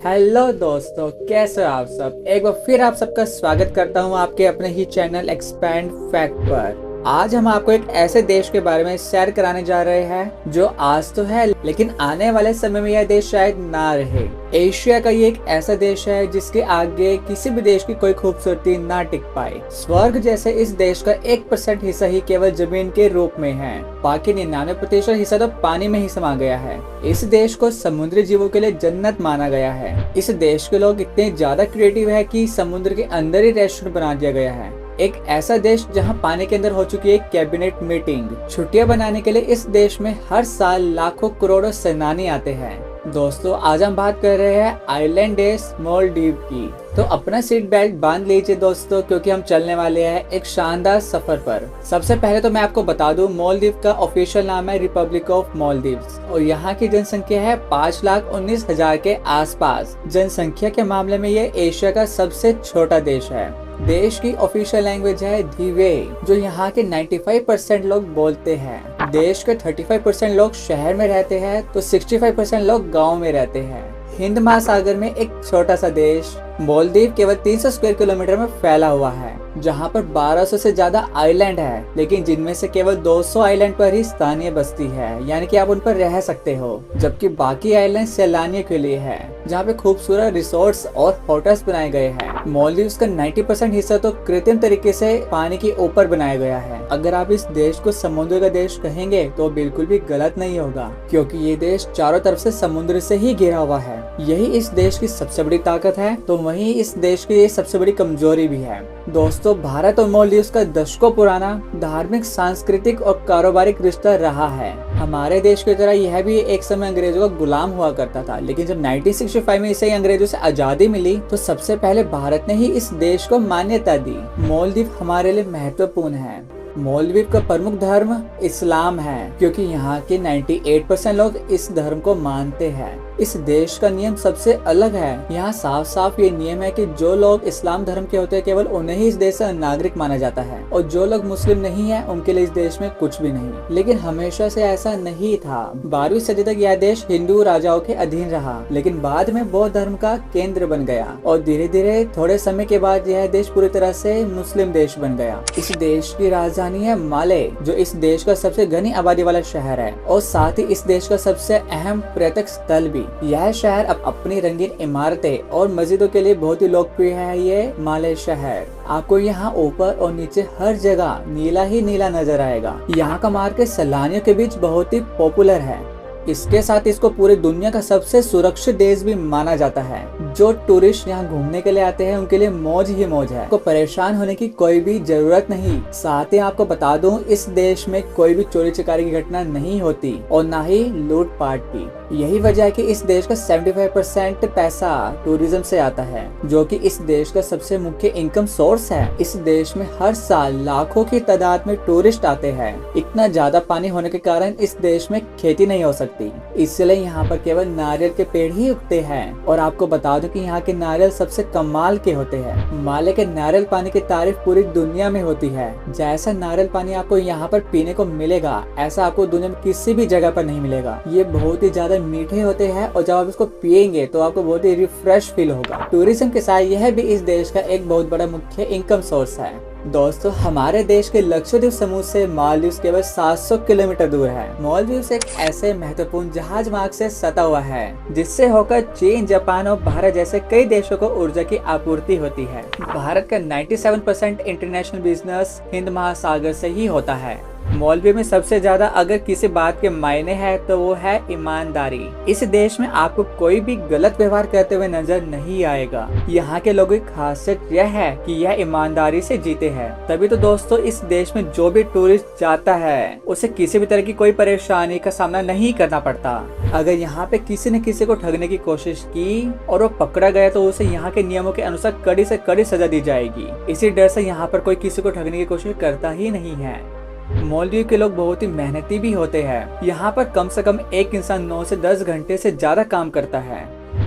Hello दोस्तों, कैसे हो आप सब। एक बार फिर आप सबका स्वागत करता हूं आपके अपने ही चैनल एक्सपैंड फैक्ट पर। आज हम आपको एक ऐसे देश के बारे में शेयर कराने जा रहे हैं जो आज तो है लेकिन आने वाले समय में यह देश शायद ना रहे। एशिया का ये एक ऐसा देश है जिसके आगे किसी भी देश की कोई खूबसूरती ना टिक पाए। स्वर्ग जैसे इस देश का 1% हिस्सा ही केवल जमीन के रूप में है, बाकी 99% हिस्सा तो पानी में ही समा गया है। इस देश को समुद्री जीवों के लिए जन्नत माना गया है। इस देश के लोग इतने ज्यादा क्रिएटिव है कि समुद्र के अंदर ही रेस्टोरेंट बना दिया गया है। एक ऐसा देश जहां पानी के अंदर हो चुकी है कैबिनेट मीटिंग। छुट्टियां बनाने के लिए इस देश में हर साल लाखों करोड़ों सैलानी आते हैं। दोस्तों, आज हम बात कर रहे हैं आइलैंड देश मालदीव की। तो अपना सीट बेल्ट बांध लीजिए दोस्तों, क्योंकि हम चलने वाले हैं एक शानदार सफर पर। सबसे पहले तो मैं आपको बता दूं, मालदीव का ऑफिशियल नाम है रिपब्लिक ऑफ मालदीव्स और यहाँ की जनसंख्या है 5,19,000 के आसपास। जनसंख्या के मामले में ये एशिया का सबसे छोटा देश है। देश की ऑफिशियल लैंग्वेज है धीवे, जो यहाँ के 95% लोग बोलते हैं। देश के 35% लोग शहर में रहते हैं तो 65% लोग गांव में रहते हैं। हिंद महासागर में एक छोटा सा देश मालदीव केवल 300 स्क्वायर किलोमीटर में फैला हुआ है, जहाँ पर 1200 से ज्यादा आइलैंड है, लेकिन जिनमें से केवल 200 आइलैंड पर ही स्थानीय बस्ती है, यानी कि आप उन पर रह सकते हो, जबकि बाकी आइलैंड सैलानियों के लिए है, जहाँ पे खूबसूरत रिसोर्ट्स और होटल्स बनाए गए हैं। मालदीव का 90% हिस्सा तो कृत्रिम तरीके से पानी के ऊपर बनाया गया है। अगर आप इस देश को समुद्र का देश कहेंगे तो बिल्कुल भी गलत नहीं होगा, क्योंकि ये देश चारों तरफ से समुद्र से ही घिरा हुआ है। यही इस देश की सबसे बड़ी ताकत है, तो वहीं इस देश की ये सबसे बड़ी कमजोरी भी है। दोस्तों, भारत और मालदीव का दशकों पुराना धार्मिक, सांस्कृतिक और कारोबारिक रिश्ता रहा है। हमारे देश की तरह यह भी एक समय अंग्रेजों का गुलाम हुआ करता था, लेकिन जब 1965 में इसे अंग्रेजों से आजादी मिली तो सबसे पहले भारत ने ही इस देश को मान्यता दी। मालदीव हमारे लिए महत्वपूर्ण है। मालदीव का प्रमुख धर्म इस्लाम है, क्योंकि यहाँ के 98% लोग इस धर्म को मानते हैं। इस देश का नियम सबसे अलग है। यहाँ साफ साफ ये नियम है कि जो लोग इस्लाम धर्म के होते हैं केवल उन्हें ही इस देश का नागरिक माना जाता है, और जो लोग मुस्लिम नहीं है उनके लिए इस देश में कुछ भी नहीं। लेकिन हमेशा से ऐसा नहीं था। 12वीं सदी तक यह देश हिंदू राजाओं के अधीन रहा, लेकिन बाद में बौद्ध धर्म का केंद्र बन गया, और धीरे धीरे थोड़े समय के बाद यह देश पूरी तरह से मुस्लिम देश बन गया। इस देश की राजधानी है माले, जो इस देश का सबसे घनी आबादी वाला शहर है, और साथ ही इस देश का सबसे अहम पर्यटक स्थल भी। यह शहर अब अपनी रंगीन इमारतें और मस्जिदों के लिए बहुत ही लोकप्रिय है। ये माले शहर, आपको यहाँ ऊपर और नीचे हर जगह नीला ही नीला नजर आएगा। यहाँ का मार्केट सैलानियों के बीच बहुत ही पॉपुलर है। इसके साथ इसको पूरी दुनिया का सबसे सुरक्षित देश भी माना जाता है। जो टूरिस्ट यहाँ घूमने के लिए आते हैं उनके लिए मौज ही मौज है, आपको परेशान होने की कोई भी जरूरत नहीं। साथ ही आपको बता दूं, इस देश में कोई भी चोरी चकारी की घटना नहीं होती और ना ही लूटपाट की। यही वजह है कि इस देश का 75% पैसा टूरिज्म से आता है, जो कि इस देश का सबसे मुख्य इनकम सोर्स है। इस देश में हर साल लाखों की तादाद में टूरिस्ट आते हैं। इतना ज्यादा पानी होने के कारण इस देश में खेती नहीं हो सकती, इसलिए यहाँ पर केवल नारियल के पेड़ ही उगते हैं। और आपको बता दूं कि यहाँ के नारियल सबसे कमाल के होते हैं। माले के नारियल पानी की तारीफ पूरी दुनिया में होती है। जैसा नारियल पानी आपको यहाँ पर पीने को मिलेगा, ऐसा आपको दुनिया में किसी भी जगह पर नहीं मिलेगा। ये बहुत ही ज्यादा मीठे होते हैं और जब आप इसको पिएंगे तो आपको बहुत ही रिफ्रेश फील होगा। टूरिज्म के साथ यह भी इस देश का एक बहुत बड़ा मुख्य इनकम सोर्स है। दोस्तों, हमारे देश के लक्षद्वीप समूह से मालदीव केवल 700 किलोमीटर दूर है। मालदीव एक ऐसे महत्वपूर्ण जहाज मार्ग से सटा हुआ है, जिससे होकर चीन, जापान और भारत जैसे कई देशों को ऊर्जा की आपूर्ति होती है। भारत का 97% इंटरनेशनल बिजनेस हिंद महासागर से ही होता है। मालदीव में सबसे ज्यादा अगर किसी बात के मायने है तो वो है ईमानदारी। इस देश में आपको कोई भी गलत व्यवहार करते हुए नजर नहीं आएगा। यहाँ के लोगों की खासियत यह है कि यह ईमानदारी से जीते हैं। तभी तो दोस्तों, इस देश में जो भी टूरिस्ट जाता है उसे किसी भी तरह की कोई परेशानी का सामना नहीं करना पड़ता। अगर यहाँ पे किसी ने किसी को ठगने की कोशिश की और वो पकड़ा गया तो उसे यहाँ के नियमों के अनुसार कड़ी से कड़ी सजा दी जाएगी। इसी डर से यहाँ पर कोई किसी को ठगने की कोशिश करता ही नहीं है। मालदीव के लोग बहुत ही मेहनती भी होते हैं। यहाँ पर कम से कम एक इंसान 9 से 10 घंटे से ज्यादा काम करता है।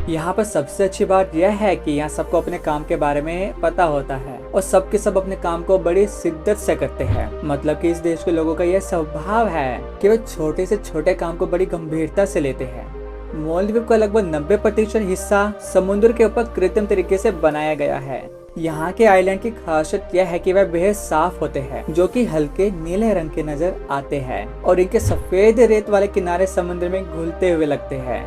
यहाँ पर सबसे अच्छी बात यह है कि यहाँ सबको अपने काम के बारे में पता होता है और सबके सब अपने काम को बड़ी शिद्दत से करते हैं। मतलब कि इस देश के लोगों का यह स्वभाव है कि वे छोटे से छोटे काम को बड़ी गंभीरता से लेते हैं। मालदीव का लगभग 90% हिस्सा समुद्र के ऊपर कृत्रिम तरीके से बनाया गया है। यहाँ के आइलैंड की खासियत यह है कि वह बेहद साफ होते हैं, जो कि हल्के नीले रंग के नजर आते हैं और इनके सफेद रेत वाले किनारे समुद्र में घुलते हुए लगते हैं।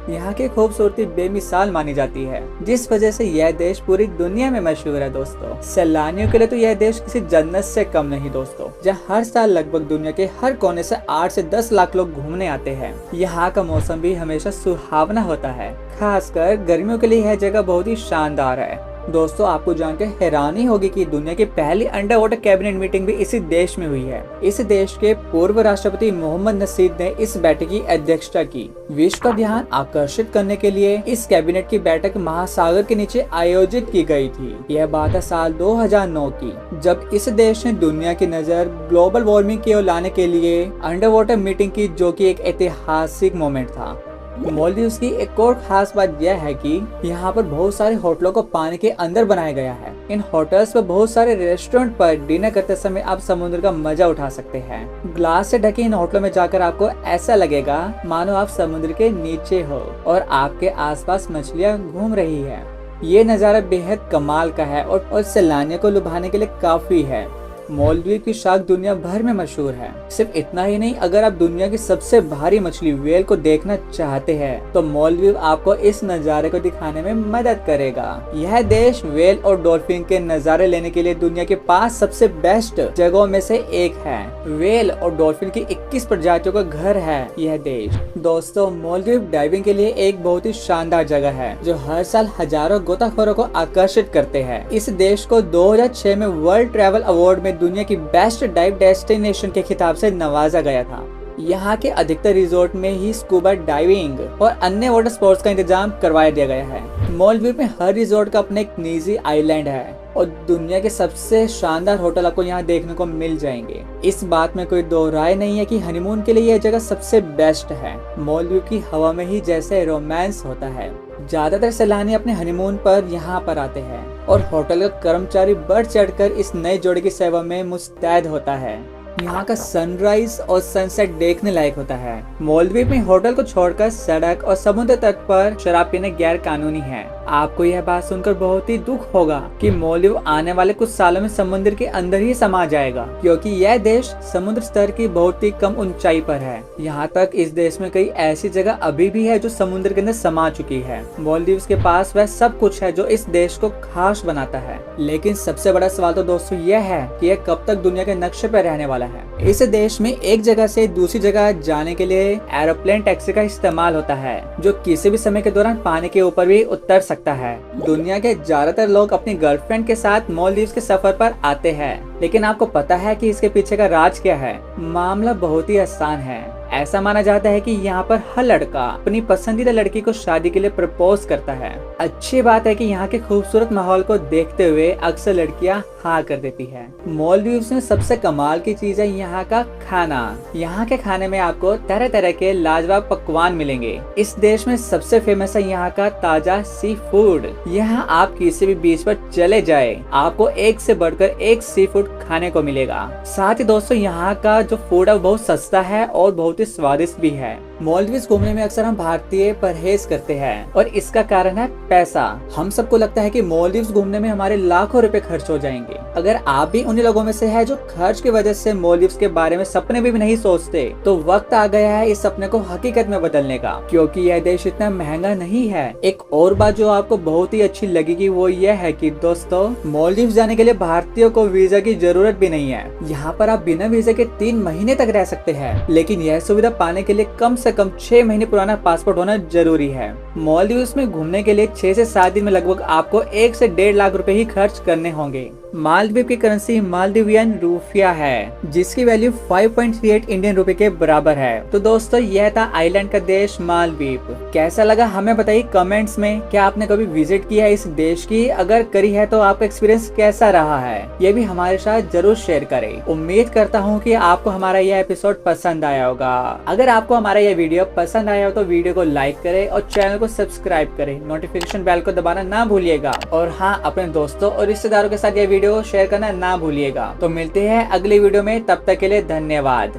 यहाँ की खूबसूरती बेमिसाल मानी जाती है, जिस वजह से यह देश पूरी दुनिया में मशहूर है दोस्तों। सैलानियों के लिए तो यह देश किसी जन्नत से कम नहीं दोस्तों, जहाँ हर साल लगभग दुनिया के हर कोने से 8 से 10 लाख लोग घूमने आते हैं। यहाँ का मौसम भी हमेशा सुहावना होता है, खासकर गर्मियों के लिए यह जगह बहुत ही शानदार है। दोस्तों, आपको जानकर हैरानी होगी कि दुनिया की पहली अंडर वाटर कैबिनेट मीटिंग भी इसी देश में हुई है। इस देश के पूर्व राष्ट्रपति मोहम्मद नसीद ने इस बैठक की अध्यक्षता की। विश्व का ध्यान आकर्षित करने के लिए इस कैबिनेट की बैठक महासागर के नीचे आयोजित की गई थी। यह बात है साल 2009 की, जब इस देश ने दुनिया की नजर ग्लोबल वार्मिंग की ओर लाने के लिए अंडर वाटर मीटिंग की, जो कि एक ऐतिहासिक मोमेंट था। मालदीव्स की एक और खास बात यह है कि यहाँ पर बहुत सारे होटलों को पानी के अंदर बनाया गया है। इन होटल्स पर बहुत सारे रेस्टोरेंट पर डिनर करते समय आप समुद्र का मजा उठा सकते हैं। ग्लास से ढके इन होटलों में जाकर आपको ऐसा लगेगा मानो आप समुद्र के नीचे हो और आपके आसपास मछलियाँ घूम रही है। ये नज़ारा बेहद कमाल का है और सैलानियों को लुभाने के लिए काफी है। मालदीव की शार्क दुनिया भर में मशहूर है। सिर्फ इतना ही नहीं, अगर आप दुनिया की सबसे भारी मछली वेल को देखना चाहते हैं तो मालदीव आपको इस नज़ारे को दिखाने में मदद करेगा। यह देश वेल और डॉल्फिन के नज़ारे लेने के लिए दुनिया के 5 सबसे बेस्ट जगहों में से एक है। वेल और डॉल्फिन की 21 प्रजातियों का घर है यह देश। दोस्तों, मालदीव डाइविंग के लिए एक बहुत ही शानदार जगह है, जो हर साल हजारों गोताखोरों को आकर्षित करते हैं। इस देश को 2006 में वर्ल्ड ट्रैवल अवार्ड में दुनिया की बेस्ट डाइव डेस्टिनेशन के खिताब से नवाजा गया था। यहाँ के अधिकतर रिजोर्ट में ही स्कूबा डाइविंग और अन्य वाटर स्पोर्ट्स का इंतजाम करवाया दिया गया है। मालदीव में हर रिजोर्ट का अपना एक निजी आइलैंड है और दुनिया के सबसे शानदार होटल आपको यहाँ देखने को मिल जाएंगे। इस बात में कोई दो राय नहीं है कि हनीमून के लिए यह जगह सबसे बेस्ट है। मालदीव की हवा में ही जैसे रोमांस होता है। ज्यादातर सैलानी अपने हनीमून पर यहाँ पर आते हैं और होटल का कर्मचारी बढ़ चढ़कर इस नए जोड़े की सेवा में मुस्तैद होता है। यहाँ का सनराइज और सनसेट देखने लायक होता है। मालदीव में होटल को छोड़कर सड़क और समुद्र तट पर शराब पीने गैर कानूनी है। आपको यह बात सुनकर बहुत ही दुख होगा कि मालदीव आने वाले कुछ सालों में समुद्र के अंदर ही समा जाएगा, क्योंकि यह देश समुद्र स्तर की बहुत ही कम ऊंचाई पर है। यहाँ तक इस देश में कई ऐसी जगह अभी भी है जो समुद्र के अंदर समा चुकी है। मालदीव के पास वह सब कुछ है जो इस देश को खास बनाता है। लेकिन सबसे बड़ा सवाल तो दोस्तों यह है कि यह कब तक दुनिया के नक्शे पर रहने वाला है। इस देश में एक जगह से दूसरी जगह जाने के लिए एरोप्लेन टैक्सी का इस्तेमाल होता है, जो किसी भी समय के दौरान पानी के ऊपर भी उतर सकता है। दुनिया के ज्यादातर लोग अपनी गर्लफ्रेंड के साथ मालदीव के सफर पर आते हैं, लेकिन आपको पता है कि इसके पीछे का राज क्या है? मामला बहुत ही आसान है। ऐसा माना जाता है कि यहाँ पर हर लड़का अपनी पसंदीदा लड़की को शादी के लिए प्रपोज करता है। अच्छी बात है कि यहाँ के खूबसूरत माहौल को देखते हुए अक्सर लड़कियाँ हाँ कर देती है। मालदीव में सबसे कमाल की चीज है यहाँ का खाना। यहाँ के खाने में आपको तरह तरह के लाजवाब पकवान मिलेंगे। इस देश में सबसे फेमस है यहाँ का ताजा सी फूड। यहाँ आप किसी भी बीच पर चले जाए, आपको एक से बढ़कर एक सी फूड खाने को मिलेगा। साथ ही दोस्तों, यहाँ का जो फूड है वो बहुत सस्ता है और बहुत ही स्वादिष्ट भी है। मालदीव घूमने में अक्सर हम भारतीय परहेज करते हैं और इसका कारण है पैसा। हम सबको लगता है कि मालदीव घूमने में हमारे लाखों रुपए खर्च हो जाएंगे। अगर आप भी उन्हीं लोगों में से है जो खर्च की वजह से मालदीव के बारे में सपने भी नहीं सोचते, तो वक्त आ गया है इस सपने को हकीकत में बदलने का, क्योंकि यह देश इतना महंगा नहीं है। एक और बात जो आपको बहुत ही अच्छी लगेगी वो यह है कि दोस्तों, मालदीव जाने के लिए भारतीयों को वीजा की जरूरत भी नहीं है। यहाँ पर आप बिना वीजा के 3 महीने तक रह सकते हैं, लेकिन यह सुविधा पाने के लिए कम से कम 6 महीने पुराना पासपोर्ट होना जरूरी है। मालदीव में घूमने के लिए 6 से 7 दिन में लगभग आपको 1 से 1.5 लाख रुपए ही खर्च करने होंगे। मालदीव की करेंसी मालदीवियन रूपिया है, जिसकी वैल्यू 5.38 इंडियन रुपए के बराबर है। तो दोस्तों, यह था आइलैंड का देश मालदीव। कैसा लगा हमें बताइए कमेंट्स में। क्या आपने कभी विजिट किया है इस देश की? अगर करी है तो आपका एक्सपीरियंस कैसा रहा है, ये भी हमारे साथ जरूर शेयर करें। उम्मीद करता हूँ कि आपको हमारा यह एपिसोड पसंद आया होगा। अगर आपको हमारा यह वीडियो पसंद आया हो तो वीडियो को लाइक करें और चैनल को सब्सक्राइब करें। नोटिफिकेशन बेल को दबाना ना भूलिएगा और हाँ, अपने दोस्तों और रिश्तेदारों के साथ यह वीडियो शेयर करना ना भूलिएगा। तो मिलते हैं अगली वीडियो में, तब तक के लिए धन्यवाद।